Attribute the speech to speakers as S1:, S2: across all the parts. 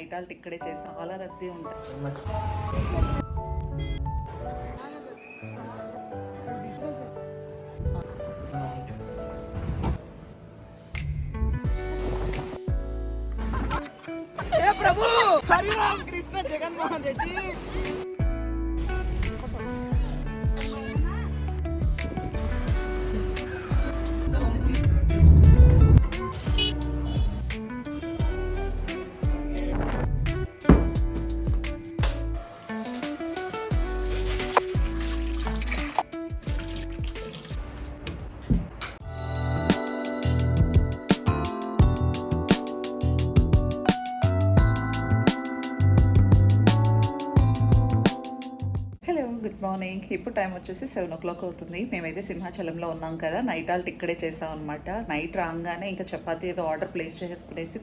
S1: Night Alt ఇక్కడే చేసి చాలా రద్దీ ఉంటుంది.
S2: ప్రభు హరిరామ్ కృష్ణ జగన్మోహన్ రెడ్డి.
S1: Good morning. ఇప్పుడు టైం వచ్చేసి 7 o'clock అవుతుంది. మేమైతే సింహాచలంలో ఉన్నాం కదా, నైట్ ఆల్ట్ ఇక్కడే చేసాం అనమాట. నైట్ రాగానే ఇంకా చపాతీ ఏదో ఆర్డర్ ప్లేస్ చేసుకునేసి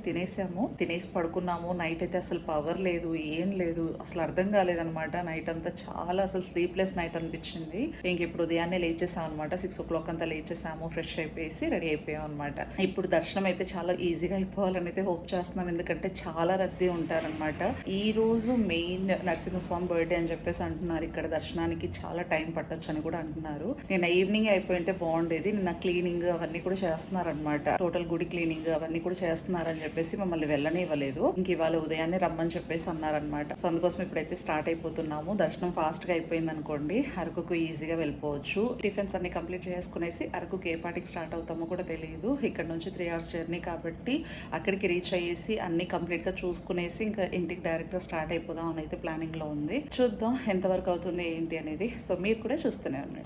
S1: తినేసి పడుకున్నాము. నైట్ అయితే అసలు పవర్ లేదు, ఏం లేదు, అసలు అర్థం కాలేదనమాట. నైట్ అంతా చాలా అసలు స్లీప్లెస్ నైట్ అనిపించింది. ఇంక ఇప్పుడు ఉదయాన్నే లేచేసాం అనమాట. 6 o'clock అంతా లేచేసాము, ఫ్రెష్ అయిపోయేసి రెడీ అయిపోయాం అనమాట. ఇప్పుడు దర్శనం అయితే చాలా ఈజీగా అయిపోవాలని అయితే హోప్ చేస్తున్నాం, ఎందుకంటే చాలా రద్దీ ఉంటారనమాట. ఈ రోజు మెయిన్ నరసింహస్వామి బర్త్డే అని చెప్పేసి అంటున్నారు. ఇక్కడ దర్శనానికి చాలా టైం పట్టొచ్చు అని కూడా అంటున్నారు. నిన్న ఈవినింగ్ అయిపోయింటే బాగుండేది. నిన్న క్లీనింగ్ అవన్నీ కూడా చేస్తున్నారనమాట. టోటల్ గుడి క్లీనింగ్ అవన్నీ కూడా చేస్తున్నారని చెప్పేసి మమ్మల్ని వెళ్ళనే ఇవ్వలేదు. ఇంక ఇవాళ ఉదయాన్నే రమ్మని చెప్పేసి అన్నారనమాట. సో అందుకోసం ఇప్పుడైతే స్టార్ట్ అయిపోతున్నాము. దర్శనం ఫాస్ట్ గా అయిపోయింది అనుకోండి, అరకుకు ఈజీగా వెళ్ళిపోవచ్చు. టిఫిన్స్ అన్ని కంప్లీట్ చేసుకునేసి అరకుకి ఏ పాటికి స్టార్ట్ అవుతామో కూడా తెలియదు. ఇక్కడ నుంచి 3 hours జర్నీ కాబట్టి అక్కడికి రీచ్ అయ్యేసి అన్ని కంప్లీట్ గా చూసుకునేసి ఇంకా ఇంటికి డైరెక్ట్ గా స్టార్ట్ అయిపోదాం అని అయితే ప్లానింగ్ లో ఉంది. చూద్దాం ఎంతవరకు అవుతుంది ఏంటి అనేది. సో మీరు కూడా చూస్తూనే ఉండండి.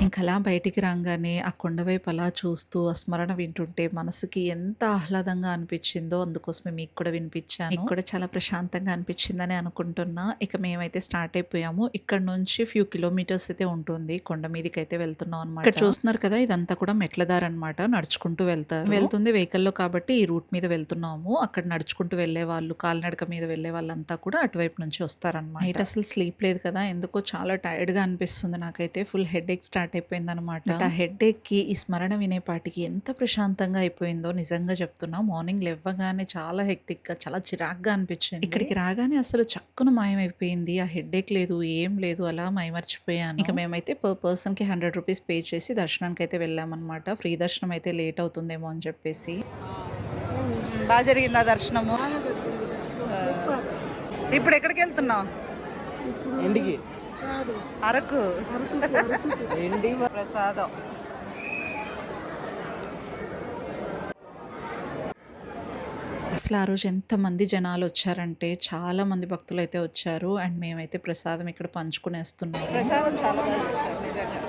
S1: ఇంకా అలా బయటికి రాగానే ఆ కొండవైపు అలా చూస్తూ ఆ స్మరణ వింటుంటే మనసుకి ఎంత ఆహ్లాదంగా అనిపించిందో, అందుకోసమే మీకు కూడా వినిపించాను. మీకు కూడా చాలా ప్రశాంతంగా అనిపించిందని అనుకుంటున్నా. ఇక మేమైతే స్టార్ట్ అయిపోయాము. ఇక్కడ నుంచి ఫ్యూ కిలోమీటర్స్ అయితే ఉంటుంది. కొండ మీదకి అయితే వెళ్తున్నాం అనమాట. ఇక్కడ చూస్తున్నారు కదా, ఇదంతా కూడా మెట్ల దారి అనమాట. నడుచుకుంటూ వెళ్తుంది వెహికల్లో కాబట్టి ఈ రూట్ మీద వెళ్తున్నాము. అక్కడ నడుచుకుంటూ వెళ్లే వాళ్ళు, కాలినడక మీద వెళ్లే వాళ్ళంతా కూడా అటువైపు నుంచి వస్తారనమాట. నైట్ అసలు స్లీప్ లేదు కదా, ఎందుకో చాలా టైర్డ్ గా అనిపిస్తుంది నాకైతే. ఫుల్ హెడ్ ఏక్ స్టార్ట్ అయిపోయింది అనమాట. ఆ హెడ్ ఏక్ కి ఈ స్మరణ వినేపాటికి ఎంత ప్రశాంతంగా అయిపోయిందో నిజంగా చెప్తున్నా. మార్నింగ్ లేవగానే చాలా హెక్టిక్ గా, చాలా చిరాగ్గా అనిపించింది. ఇక్కడికి రాగానే అసలు చక్కున మాయమైపోయింది. ఆ హెడ్ ఏక్ లేదు, ఏం లేదు, అలా మైమర్చిపోయాను. ఇక మేమైతే పర్ పర్సన్ కి 100 rupees పే చేసి దర్శనానికి అయితే వెళ్ళామన్నమాట. ఫ్రీ దర్శనం అయితే లేట్ అవుతుందేమో అని చెప్పేసి. బాగా జరిగింది ఆ దర్శనము. ఇప్పుడు ఎక్కడికి వెళ్తున్నావు?
S2: ఇంటికి.
S1: అరకు ప్రసాదం. అసలు ఆ రోజు ఎంతమంది జనాలు వచ్చారంటే చాలా మంది భక్తులు అయితే వచ్చారు. అండ్ మేమైతే ప్రసాదం ఇక్కడ పంచుకునేస్తున్నాం. ప్రసాదం చాలా బాగా చేశారు నిజంగా.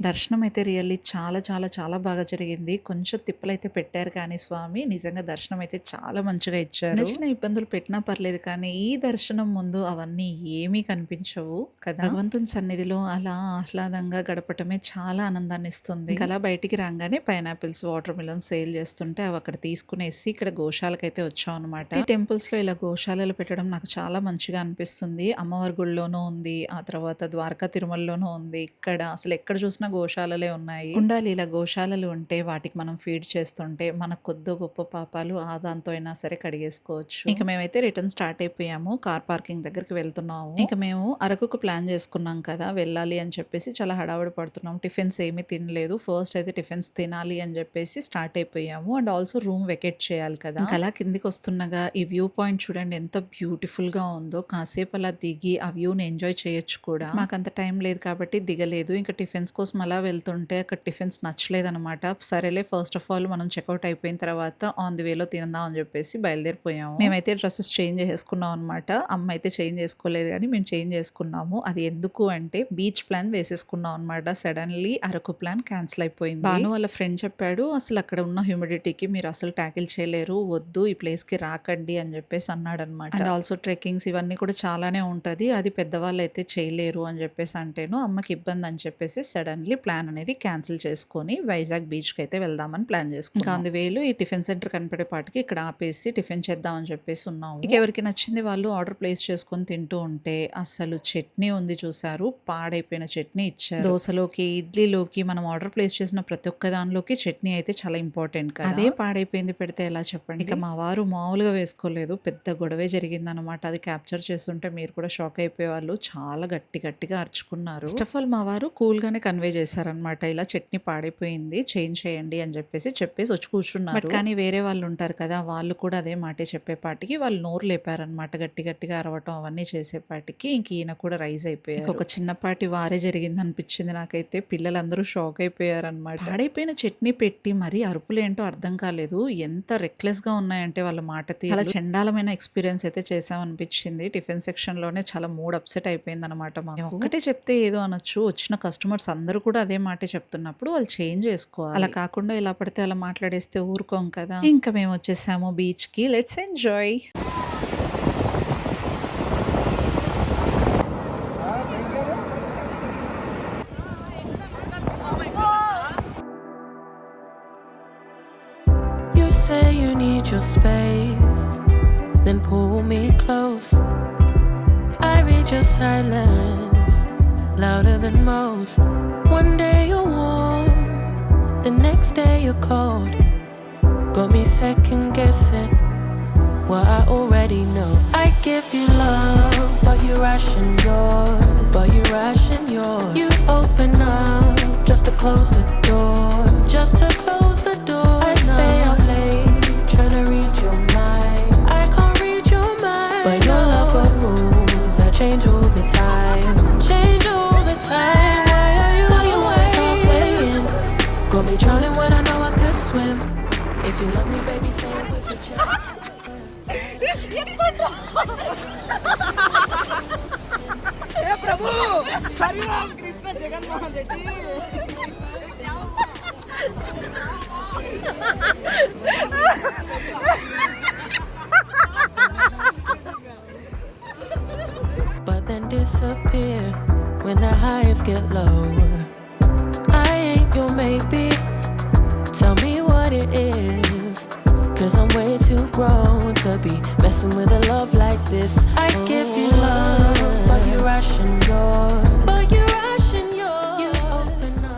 S1: దర్శనం అయితే రియల్లీ చాలా చాలా చాలా బాగా జరిగింది. కొంచెం తిప్పలైతే పెట్టారు కానీ స్వామి నిజంగా దర్శనం అయితే చాలా మంచిగా ఇచ్చారు. చిన్న ఇబ్బందులు పెట్టినా పర్లేదు కానీ ఈ దర్శనం ముందు అవన్నీ ఏమీ కనిపించవు కదా. భగవంతుని సన్నిధిలో అలా ఆహ్లాదంగా గడపటమే చాలా ఆనందాన్ని ఇస్తుంది. అలా బయటికి రాగానే పైనాపిల్స్, వాటర్ మిలన్ సేల్ చేస్తుంటే అవి అక్కడ తీసుకునేసి ఇక్కడ గోశాలకైతే వచ్చాం అనమాట. ఈ టెంపుల్స్ లో ఇలా గోశాలలు పెట్టడం నాకు చాలా మంచిగా అనిపిస్తుంది. అమ్మవారి గుడిలోనూ ఉంది, ఆ తర్వాత ద్వారకా తిరుమలలోనూ ఉంది. ఇక్కడ అసలు ఎక్కడ చూసినా గోశాలలే ఉన్నాయి. ఉండాలి ఇలా గోశాలలు ఉంటే. వాటికి మనం ఫీడ్ చేస్తుంటే మన కొద్ది గొప్ప పాపాలు ఆ దాంతో అయినా సరే కడిగేసుకోవచ్చు. ఇక మేమైతే రిటర్న్ స్టార్ట్ అయిపోయాము. కార్ పార్కింగ్ దగ్గరికి వెళ్తున్నాము. ఇక మేము అరకుకు ప్లాన్ చేసుకున్నాం కదా వెళ్ళాలి అని చెప్పేసి చాలా హడావుడి పడుతున్నాం. టిఫిన్స్ ఏమీ తినలేదు. ఫస్ట్ అయితే టిఫిన్స్ తినాలి అని చెప్పేసి స్టార్ట్ అయిపోయాము. అండ్ ఆల్సో రూమ్ వెకేట్ చేయాలి కదా. ఇంకా అలా కిందికి వస్తుండగా ఈ వ్యూ పాయింట్ చూడండి ఎంత బ్యూటిఫుల్ గా ఉందో. కాసేపు అలా దిగి ఆ వ్యూని ఎంజాయ్ చేయొచ్చు కూడా. మాకంత టైం లేదు కాబట్టి దిగలేదు. ఇంకా టిఫిన్స్ కోసం అలా వెళ్తుంటే అక్కడ టిఫిన్స్ నచ్చలేదనమాట. సరేలే ఫస్ట్ ఆఫ్ ఆల్ మనం చెక్‌ఔట్ అయిపోయిన తర్వాత ఆన్ ది వేలో తిందాం అని చెప్పేసి బయలుదేరిపోయాము. మేమైతే డ్రెసెస్ చేంజ్ చేసేసుకున్నాం అనమాట. అమ్మ అయితే చేంజ్ చేసుకోలేదు గానీ మేము చేంజ్ చేసుకున్నాము. అది ఎందుకు అంటే బీచ్ ప్లాన్ వేసేసుకున్నాం అనమాట. సడన్‌లీ అరకు ప్లాన్ క్యాన్సిల్ అయిపోయింది. భాను వాళ్ళ ఫ్రెండ్ చెప్పాడు, "అసలు అక్కడ ఉన్న హ్యూమిడిటీకి మీరు అసలు టాకిల్ చేయలేరు. వద్దు ఈ ప్లేస్‌కి రాకండి" అని చెప్పేసి అన్నాడనమాట. అండ్ ఆల్సో ట్రెక్కింగ్స్ ఇవన్నీ కూడా చాలానే ఉంటది. అది పెద్దవాళ్ళైతే చేయలేరు అని చెప్పేసి అంటేను అమ్మకి ఇబ్బంది అని చెప్పేసి సడన్‌లీ ప్లాన్ అనేది క్యాన్సిల్ చేసుకొని వైజాగ్ బీచ్‌కి అయితే వెళ్దామని ప్లాన్ చేసుకున్నాం. ఇంకా అందువేలు ఈ టిఫిన్ సెంటర్ కనపడేపాటికి ఇక్కడ ఆపేసి టిఫిన్ చేద్దాం అని చెప్పేసి ఉన్నాము. ఇక ఎవరికి నచ్చింది వాళ్ళు ఆర్డర్ ప్లేస్ చేసుకొని తింటూ ఉంటే అసలు చట్నీ ఉంది చూసారు, పాడైపోయిన చట్నీ ఇచ్చారు. దోసలోకి, ఇడ్లీలోకి మనం ఆర్డర్ ప్లేస్ చేసిన ప్రతి ఒక్క దానిలోకి చట్నీ అయితే చాలా ఇంపార్టెంట్ కదా. అదే పాడైపోయింది పెడితే ఎలా చెప్పండి. ఇక మా వారు మామూలుగా వేసుకోలేదు, పెద్ద గొడవే జరిగిందనమాట. అది క్యాప్చర్ చేస్తుంటే మీరు కూడా షాక్ అయిపోయేవాళ్ళు. చాలా గట్టిగా అరుచుకున్నారు. ఫస్ట్ ఆఫ్ ఆల్ మా వారు కూల్ గానే కన్వే చేశారనమాట. ఇలా చట్నీ పాడైపోయింది, చేంజ్ చేయండి అని చెప్పేసి వచ్చి కూర్చున్నారు. కానీ వేరే వాళ్ళు ఉంటారు కదా, వాళ్ళు కూడా అదే మాటే చెప్పేపాటికి వాళ్ళు నోరు లేపారనమాట. గట్టిగా అరవటం అవన్నీ చేసేపాటికి ఇంక ఈయన కూడా రైజ్ అయిపోయారు. ఒక చిన్నపాటి వారే జరిగింది అనిపించింది నాకైతే. పిల్లలందరూ షాక్ అయిపోయారనమాట. పాడైపోయిన చట్నీ పెట్టి మరి అరుపులేంటో అర్థం కాలేదు. ఎంత రెక్లెస్ గా ఉన్నాయంటే వాళ్ళ మాట తీరు. చాలా చండాలమైన ఎక్స్పీరియన్స్ అయితే చేసాం అనిపించింది. టిఫిన్ సెక్షన్ లోనే చాలా మూడ్ అప్సెట్ అయిపోయింది అనమాట. మాకు ఒకటే చెప్తే ఏదో అనొచ్చు, వచ్చిన కస్టమర్స్ అందరూ కూడా అదే మాటే చెప్తున్నప్పుడు వాళ్ళు చేంజ్ చేసుకోవాలి. అలా కాకుండా ఇలా పడితే అలా మాట్లాడేస్తే ఊరుకోం కదా. ఇంకా మేము వచ్చేసాము బీచ్ కి. Let's enjoy.
S3: You say you need your space, then pull me close. I read your silence, louder than most. One day you're warm, the next day you're cold. Got me second guessing what I already know. I give you love, but you ration yours. You open up just to close the door, I stay up late, tryna read your mind. I can't read your mind, but your love got rules that change all the time. Why are you always halfway in? Got me drowning when I know I could swim. If you love me, baby, say it with your chest.
S2: हे प्रभु Hari Ram Krishna Jaganmohan Reddy
S3: But then disappear when the highs get lower. I ain't your maybe, tell me what it is, 'cause I'm way too grown to be messing with a love like this. I give you love, but you ration yours. You open up.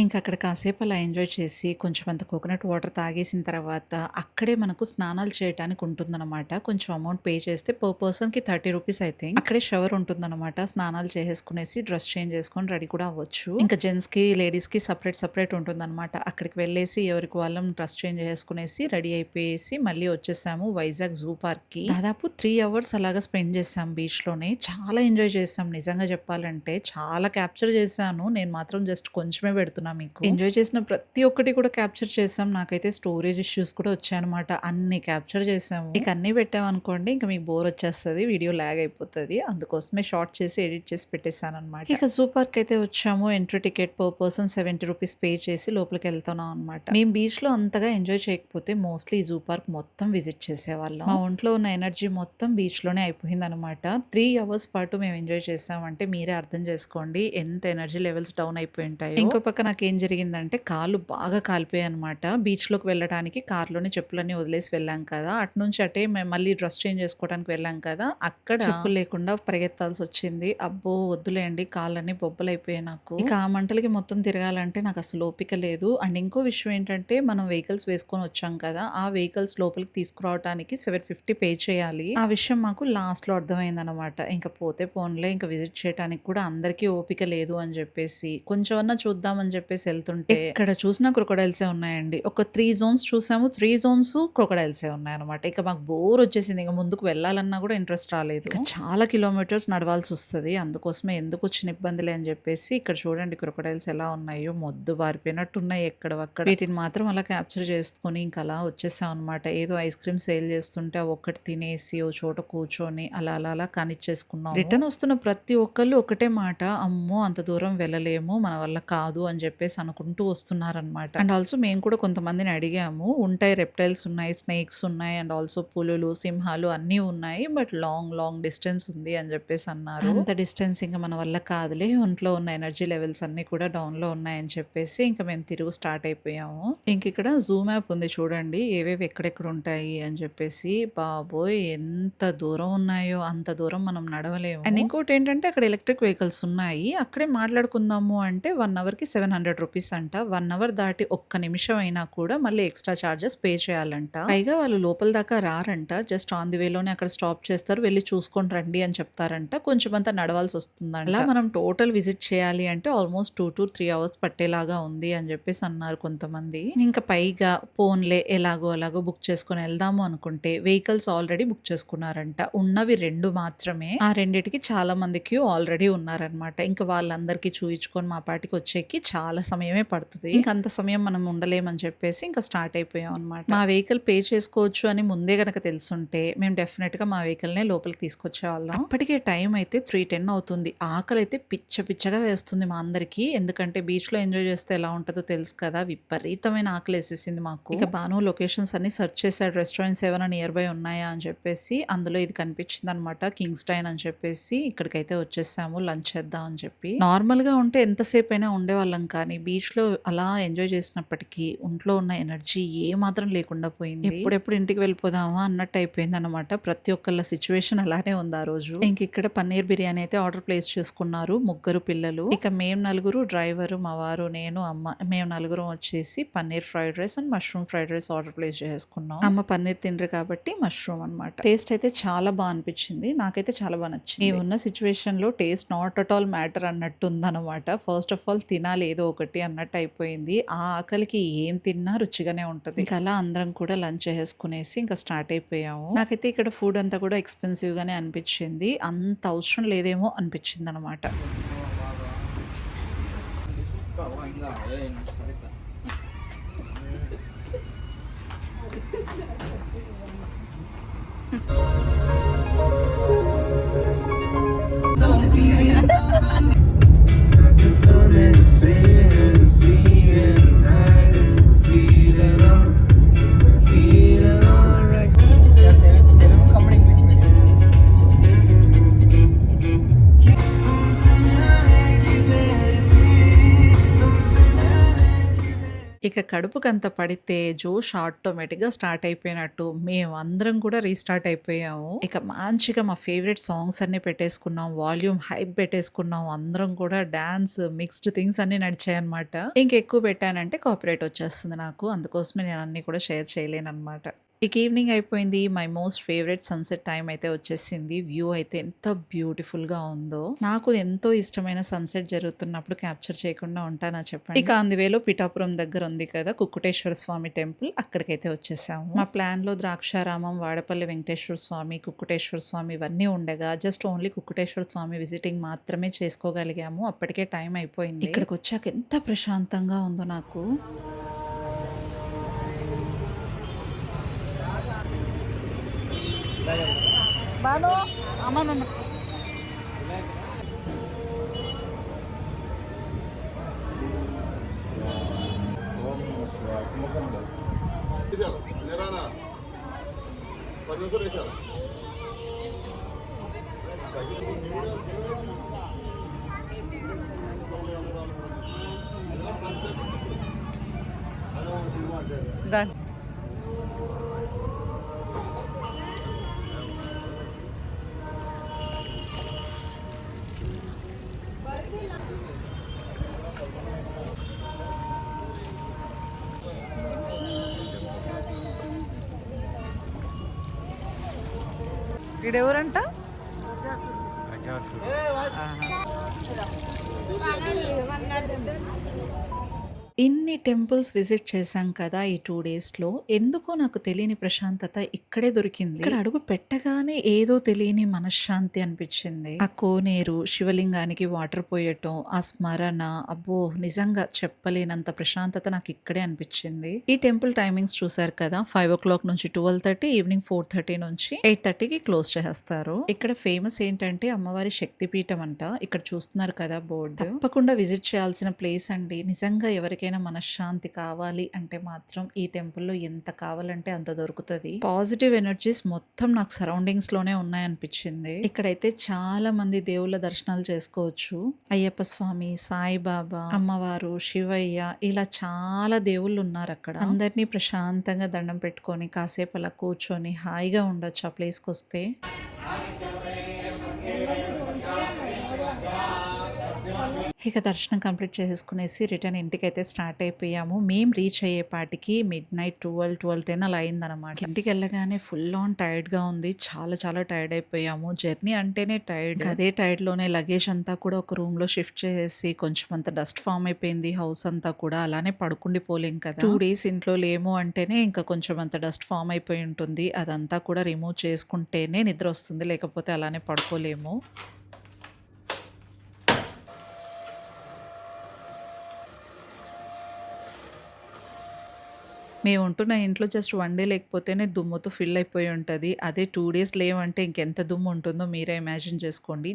S1: ఇంకా అక్కడ కాసేపు అలా enjoy చేసి కొంచెం అంత coconut water తాగేసిన తర్వాత అక్కడే మనకు స్నానాలు చేయడానికి ఉంటుందన్నమాట. కొంచెం అమౌంట్ పే చేస్తే పర్ పర్సన్కి 30 రూపీస్ అయితే అక్కడే షవర్ ఉంటుందన్నమాట. స్నానాలు చేసేసుకునేసి డ్రెస్ చేంజ్ చేసుకొని రెడీ కూడా అవ్వచ్చు. ఇంకా జెంట్స్కి లేడీస్కి సపరేట్ ఉంటుందన్నమాట. అక్కడికి వెళ్ళేసి ఎవరికి వాళ్ళం డ్రెస్ చేంజ్ చేసుకునేసి రెడీ అయిపోయేసి మళ్ళీ వచ్చేసాము వైజాగ్ జూ పార్క్కి. దాదాపు 3 అవర్స్ అలాగా స్పెండ్ చేసాం బీచ్లోనే. చాలా ఎంజాయ్ చేసాం నిజంగా చెప్పాలంటే. చాలా క్యాప్చర్ చేశాను నేను మాత్రం, జస్ట్ కొంచెమే పెడుతున్నా మీకు. ఎంజాయ్ చేసిన ప్రతి ఒక్కటి కూడా క్యాప్చర్ చేసాం. నాకైతే స్టోరేజ్ ఇష్యూస్ కూడా వచ్చాయన్నమాట. అన్ని క్యాప్చర్ చేసాము. ఇక అన్ని పెట్టామనుకోండి ఇంకా మీకు బోర్ వచ్చేస్తుంది, వీడియో ల్యాగ్ అయిపోతుంది. అందుకోసమే షార్ట్ చేసి ఎడిట్ చేసి పెట్టేశాను అనమాట. ఇక జూ పార్క్ అయితే వచ్చాము. Entry ticket per person 70 rupees pay చేసి లోపలికి వెళ్తున్నాం అనమాట. మేము బీచ్ లో అంతగా ఎంజాయ్ చేయకపోతే మోస్ట్లీ జూ పార్క్ మొత్తం విజిట్ చేసేవాళ్ళం. మా ఒంట్లో ఉన్న ఎనర్జీ మొత్తం బీచ్ లోనే అయిపోయింది అనమాట. 3 అవర్స్ పాటు మేము ఎంజాయ్ చేసామంటే మీరే అర్థం చేసుకోండి ఎంత ఎనర్జీ లెవెల్స్ డౌన్ అయిపోయి ఉంటాయి. ఇంకో పక్క నాకు ఏం జరిగిందంటే కాళ్ళు బాగా కాలిపోయాయి అనమాట. బీచ్ లోకి వెళ్ళడానికి కార్లోనే చెప్పులన్నీ వదిలేసి వెళ్ళాం కదా, అటు నుంచి అటే మేము మళ్ళీ డ్రెస్ చేంజ్ చేసుకోవడానికి వెళ్ళాం కదా, అక్కడ చెప్పులు లేకుండా పరిగెత్తాల్సి వచ్చింది. అబ్బో వద్దులేండి, కాళ్ళన్నీ బొబ్బలు అయిపోయాయి నాకు. ఇక ఆ మంటలకి మొత్తం తిరగాలంటే నాకు అసలు ఓపిక లేదు. అండ్ ఇంకో విషయం ఏంటంటే మనం వెహికల్స్ వేసుకొని వచ్చాం కదా, ఆ వెహికల్స్ లోపలికి తీసుకురావడానికి 750 పే చేయాలి. ఆ విషయం మాకు లాస్ట్ లో అర్థమైంది అనమాట. ఇంకా పోతే పోన్లే, ఇంకా విజిట్ చేయడానికి కూడా అందరికీ ఓపిక లేదు అని చెప్పేసి కొంచెం చూద్దామని చెప్పేసి చెప్పేసి వెళ్తుంటే ఇక్కడ చూసినా క్రొకడైల్సే ఉన్నాయండి. ఒక 3 జోన్స్ చూసాము. 3 జోన్స్ క్రొకడైల్సే ఉన్నాయన్నమాట. ఇక మాకు బోర్ వచ్చేసింది. ఇక ముందుకు వెళ్ళాలన్నా కూడా ఇంట్రెస్ట్ రాలేదు. ఇక చాలా కిలోమీటర్స్ నడవాల్సి వస్తుంది. అందుకోసమే ఎందుకు వచ్చిన ఇబ్బందిలే అని చెప్పేసి ఇక్కడ చూడండి క్రొకడైల్స్ ఎలా ఉన్నాయో, మొద్దు బారిపోయినట్టు ఉన్నాయి ఎక్కడవక్కడ. వీటిని మాత్రం అలా క్యాప్చర్ చేసుకొని ఇంకా అలా వచ్చేసాం అనమాట. ఏదో ఐస్ క్రీమ్ సేల్ చేస్తుంటే ఒక్కటి తినేసి ఓ చోట కూర్చొని అలా అలా అలా కానిచ్చేసుకున్నాం. రిటర్న్ వస్తున్న ప్రతి ఒక్కళ్ళు ఒకటే మాట, అమ్మో అంత దూరం వెళ్ళలేము, మన వల్ల కాదు అని చెప్పేసి అనుకుంటూ వస్తున్నారనమాట. అండ్ ఆల్సో మేము కూడా కొంతమందిని అడిగాము. ఉంటాయి, రెప్టైల్స్ ఉన్నాయి, స్నేక్స్ ఉన్నాయి, అండ్ ఆల్సో పులులు, సింహాలు అన్నీ ఉన్నాయి, బట్ లాంగ్ లాంగ్ డిస్టెన్స్ ఉంది అని చెప్పేసి అన్నారు. అంత డిస్టెన్స్ ఇంకా మన వల్ల కాదులే, ఒంట్లో ఉన్న ఎనర్జీ లెవెల్స్ అన్ని కూడా డౌన్ లో ఉన్నాయని చెప్పేసి ఇంకా మేము తిరుగు స్టార్ట్ అయిపోయాము. ఇంక ఇక్కడ జూమ్ యాప్ ఉంది చూడండి, ఏవేవి ఎక్కడెక్కడ ఉంటాయి అని చెప్పేసి. బాబోయ్ ఎంత దూరం ఉన్నాయో, అంత దూరం మనం నడవలేము. అండ్ ఇంకోటి ఏంటంటే అక్కడ ఎలక్ట్రిక్ వెహికల్స్ ఉన్నాయి. అక్కడే మాట్లాడుకుందాము అంటే 1 అవర్కి 700 రూపీస్ అంట. 1 అవర్ దాటి ఒక్క నిమిషం అయినా కూడా మళ్ళీ ఎక్స్ట్రా చార్జెస్ పే చేయాలంట. పైగా వాళ్ళు లోపల దాకా రారంట, జస్ట్ ఆన్ ది వేలోనే అక్కడ స్టాప్ చేస్తారు, వెళ్ళి చూసుకొని రండి అని చెప్తారంట. కొంచెం అంతా నడవాల్సి వస్తుందంట. అలా మనం టోటల్ విజిట్ చేయాలి అంటే ఆల్మోస్ట్ 2 to 3 అవర్స్ పట్టేలాగా ఉంది అని చెప్పేసి అన్నారు కొంతమంది. ఇంకా పైగా పోన్లే ఎలాగో అలాగో బుక్ చేసుకుని వెళ్దాము అనుకుంటే వెహికల్స్ ఆల్రెడీ బుక్ చేసుకున్నారంట. ఉన్నవి 2 మాత్రమే. ఆ రెండిటికి చాలా మంది క్యూ ఆల్రెడీ ఉన్నారనమాట. ఇంకా వాళ్ళందరికీ చూయించుకొని మా పాటికి వచ్చేకి చాలా సమయమే పడుతుంది. ఇంకా అంత సమయం మనం ఉండలేమని చెప్పేసి ఇంకా స్టార్ట్ అయిపోయాం అనమాట. మా వెహికల్ పే చేసుకోవచ్చు అని ముందే గనక తెలుసుంటే మేము డెఫినెట్ గా మా వెహికల్ నే లోపలికి తీసుకొచ్చేవాళ్ళం. అప్పటికే టైం అయితే 3:10 అవుతుంది. ఆకలి అయితే పిచ్చగా వేస్తుంది మా అందరికి. ఎందుకంటే బీచ్ లో ఎంజాయ్ చేస్తే ఎలా ఉంటుందో తెలుసు కదా, విపరీతమైన ఆకలి వేసేసింది మాకు. ఇక బాను లొకేషన్స్ అన్ని సెర్చ్ చేశాడు, రెస్టారెంట్స్ ఏమైనా నియర్ బై ఉన్నాయా అని చెప్పేసి. అందులో ఇది కనిపించింది అనమాట, కింగ్స్ టైన్ అని చెప్పేసి. ఇక్కడికైతే వచ్చేసాము లంచ్ చేద్దాం అని చెప్పి. నార్మల్ గా ఉంటే ఎంతసేపు అయినా ఉండేవాళ్ళం, కానీ బీచ్ లో అలా ఎంజాయ్ చేసినప్పటికీ ఒంట్లో ఉన్న ఎనర్జీ ఏ మాత్రం లేకుండా పోయింది. ఎప్పుడెప్పుడు ఇంటికి వెళ్ళిపోదామా అన్నట్టు అయిపోయింది అనమాట. ప్రతి ఒక్కళ్ళ సిచ్యువేషన్ అలానే ఉంది ఆ రోజు. ఇంక ఇక్కడ పన్నీర్ బిర్యానీ అయితే ఆర్డర్ ప్లేస్ చేసుకున్నారు 3 పిల్లలు. ఇక మేము 4, డ్రైవర్, మా వారు, నేను, అమ్మ, మేము 4 వచ్చేసి paneer fried rice and mushroom fried rice order place చేసుకున్నాం. అమ్మ పన్నీర్ తినరు కాబట్టి మష్రూమ్ అనమాట. టేస్ట్ అయితే చాలా బాగా అనిపించింది, నాకైతే చాలా బాగా నచ్చింది. ఈ ఉన్న సిచ్యువేషన్ లో taste not at all matter అన్నట్టు ఉందన్నమాట. ఫస్ట్ ఆఫ్ ఆల్ తినాలి ఏదో ఒకటి అన్నట్టు అయిపోయింది. ఆ ఆకలికి ఏం తిన్నా రుచిగానే ఉంటది. ఇంకా అలా అందరం కూడా లంచ్ చేసుకునేసి ఇంకా స్టార్ట్ అయిపోయాము. నాకైతే ఇక్కడ ఫుడ్ అంతా కూడా ఎక్స్పెన్సివ్ గానే అనిపించింది, అంత అవసరం లేదేమో అనిపించింది అనమాట.
S2: తెలుగు కమ్మడి ఇంగ్లీష్ మీడియం.
S1: ఇక కడుపుకంత పడితే జోష్ ఆటోమేటిక్గా స్టార్ట్ అయిపోయినట్టు మేము అందరం కూడా రీస్టార్ట్ అయిపోయాము. ఇక మంచిగా మా ఫేవరెట్ సాంగ్స్ అన్ని పెట్టేసుకున్నాం, వాల్యూమ్ హైప్ పెట్టేసుకున్నాం. అందరం కూడా డాన్స్ మిక్స్డ్ థింగ్స్ అన్ని నడిచాయి అనమాట. ఇంకెక్కువ పెట్టానంటే కాపీరైట్ వచ్చేస్తుంది నాకు, అందుకోసమే నేను అన్ని కూడా షేర్ చేయలేను అనమాట. ఇక ఈవినింగ్ అయిపోయింది. My most favourite sunset time అయితే వచ్చేసింది. వ్యూ అయితే ఎంత బ్యూటిఫుల్ గా ఉందో. నాకు ఎంతో ఇష్టమైన సన్సెట్ జరుగుతున్నప్పుడు క్యాప్చర్ చేయకుండా ఉంటానా చెప్పండి. ఇక అందువేలో పిఠాపురం దగ్గర ఉంది కదా కుక్కుటేశ్వర స్వామి టెంపుల్, అక్కడికైతే వచ్చేసాము. మా ప్లాన్ లో ద్రాక్షారామం, వాడపల్లి వెంకటేశ్వర స్వామి, కుక్కుటేశ్వర స్వామి ఇవన్నీ ఉండగా జస్ట్ ఓన్లీ కుక్కుటేశ్వర స్వామి విజిటింగ్ మాత్రమే చేసుకోగలిగాము. అప్పటికే టైం అయిపోయింది. ఇక్కడికి వచ్చాక ఎంత ప్రశాంతంగా ఉందో నాకు.
S2: బాను అమ్మ నన్ను
S1: Done. ఈడెవరంట? ఇన్ని టెంపుల్స్ విజిట్ చేశాం కదా ఈ 2 డేస్‌లో. ఎందుకో నాకు తెలియని ప్రశాంతత ఇక్కడే దొరికింది. ఇక్కడ అడుగు పెట్టగానే ఏదో తెలియని మనశ్శాంతి అనిపించింది. ఆ కోనేరు, శివలింగానికి వాటర్ పోయటం, ఆ స్మరణ అబ్బో! నిజంగా చెప్పలేనంత ప్రశాంతత నాకు ఇక్కడే అనిపించింది. ఈ టెంపుల్ టైమింగ్స్ చూసారు కదా 5:00 నుంచి 12:30, ఈవినింగ్ 4:30 నుంచి 8:30కి క్లోజ్ చేసేస్తారు. ఇక్కడ ఫేమస్ ఏంటంటే అమ్మవారి శక్తిపీఠం అంట. ఇక్కడ చూస్తున్నారు కదా బోర్డు. తప్పకుండా విజిట్ చేయాల్సిన ప్లేస్ అండి. నిజంగా ఎవరికైనా మనశ్శాంతి కావాలి అంటే మాత్రం ఈ టెంపుల్లో ఎంత కావాలంటే అంత దొరుకుతది. పాజిటివ్ ఎనర్జీస్ మొత్తం నాకు సరౌండింగ్స్ లోనే ఉన్నాయనిపించింది. ఇక్కడైతే చాలా మంది దేవుళ్ళ దర్శనాలు చేసుకోవచ్చు. అయ్యప్ప స్వామి, సాయిబాబా, అమ్మవారు, శివయ్య ఇలా చాలా దేవుళ్ళు ఉన్నారు అక్కడ. అందరినీ ప్రశాంతంగా దండం పెట్టుకొని కాసేపు అలా కూర్చొని హాయిగా ఉండొచ్చు ఆ ప్లేస్కి వస్తే. ఇక దర్శనం కంప్లీట్ చేసేసుకునేసి రిటర్న్ ఇంటికైతే స్టార్ట్ అయిపోయాము. మేము రీచ్ అయ్యేపాటికి మిడ్‌నైట్ 12:10 అలా అయిందనమాట. ఇంటికి వెళ్ళగానే ఫుల్ ఆన్ టైర్డ్‌గా ఉంది. చాలా టైర్డ్ అయిపోయాము. జర్నీ అంటేనే టైర్డ్. అదే టైర్డ్‌లోనే లగేజ్ అంతా కూడా ఒక రూమ్‌లో షిఫ్ట్ చేసేసి కొంచెం అంత డస్ట్ ఫామ్ అయిపోయింది హౌస్ అంతా కూడా. అలానే పడుకుండిపోలేం కదా. 2 డేస్ ఇంట్లో లేము అంటేనే ఇంకా కొంచెం అంత డస్ట్ ఫామ్ అయిపోయి ఉంటుంది. అదంతా కూడా రిమూవ్ చేసుకుంటేనే నిద్ర వస్తుంది. లేకపోతే అలానే పడుకోలేము. మేము ఉంటున్న ఇంట్లో జస్ట్ 1 డే లేకపోతేనే దుమ్ముతో ఫిల్ అయిపోయి ఉంటది. అదే 2 డేస్ లేవంటే ఇంకెంత దుమ్ము ఉంటుందో మీరే ఇమాజిన్ చేసుకోండి.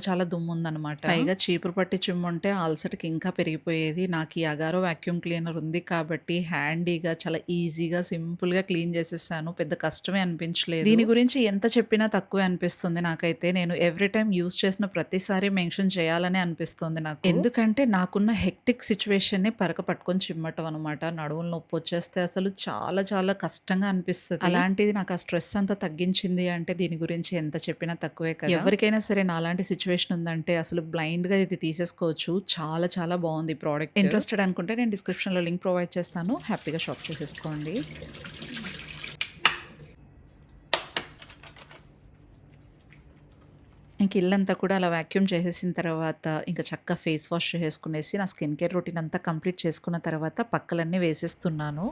S1: చాలా దుమ్ము ఉందనమాట. పైగా చీపురు పట్టి చిమ్ముంటే అలసటకి ఇంకా పెరిగిపోయేది. నాకు ఈ అగారో వాక్యూమ్ క్లీనర్ ఉంది కాబట్టి హ్యాండీగా చాలా ఈజీగా సింపుల్‌గా క్లీన్ చేసేసాను. పెద్ద కష్టమే అనిపించలేదు. దీని గురించి ఎంత చెప్పినా తక్కువే అనిపిస్తుంది నాకైతే. నేను ఎవ్రీ టైమ్ యూజ్ చేసిన ప్రతిసారి మెన్షన్ చేయాలనే అనిపిస్తుంది నాకు. ఎందుకంటే నాకున్న హెక్టిక్ సిచ్యువేషన్‌ని పరక పట్టుకొని చిమ్మటం అనమాట. నడుములు నొప్పి వచ్చేస్తే అసలు చాలా కష్టంగా అనిపిస్తది. అలాంటిది నాకు ఆ స్ట్రెస్ అంతా తగ్గించింది అంటే దీని గురించి ఎంత చెప్పినా తక్కువే కదా. ఎవరికైనా సరే నాలాంటి సిచ్యువేషన్ ఉందంటే అసలు బ్లైండ్‌గా ఇది తీసేసుకోవచ్చు. చాలా బాగుంది ప్రోడక్ట్. ఇంట్రెస్టెడ్ అనుకుంటే నేను డిస్క్రిప్షన్‌లో లింక్ ప్రొవైడ్ చేస్తాను. హ్యాపీగా షాప్ చేసేసుకోండి. ఇంక ఇల్లంతా కూడా అలా వాక్యూమ్ చేసేసిన తర్వాత ఇంకా చక్కగా ఫేస్ వాష్ చేసేసుకునేసి నా స్కిన్ కేర్ రొటీన్ అంతా కంప్లీట్ చేసుకున్న తర్వాత పక్కలన్నీ వేసేస్తున్నాను.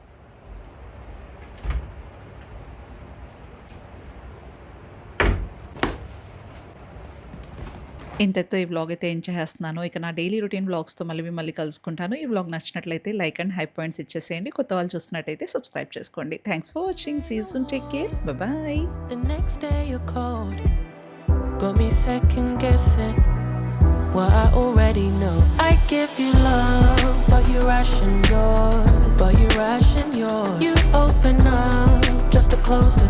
S1: ఇంతటితో ఈ వ్లాగ్ అయితే ఎండ్ చేసేస్తున్నాను. ఇక నా డైలీ రొటీన్ వ్లాగ్స్‌తో మళ్ళీ కలుసుకుంటాను. ఈ వ్లాగ్ నచ్చినట్లయితే లైక్ అండ్ హై పాయింట్స్ ఇచ్చేసేయండి. కొత్త వాళ్ళు చూస్తున్నట్టయితే సబ్స్క్రైబ్ చేసుకోండి. Thanks for watching. See you soon. Take care. Bye.
S3: The next day you called, got me second guessing what I already know. I give you love, but you ration yours. You open up just to close the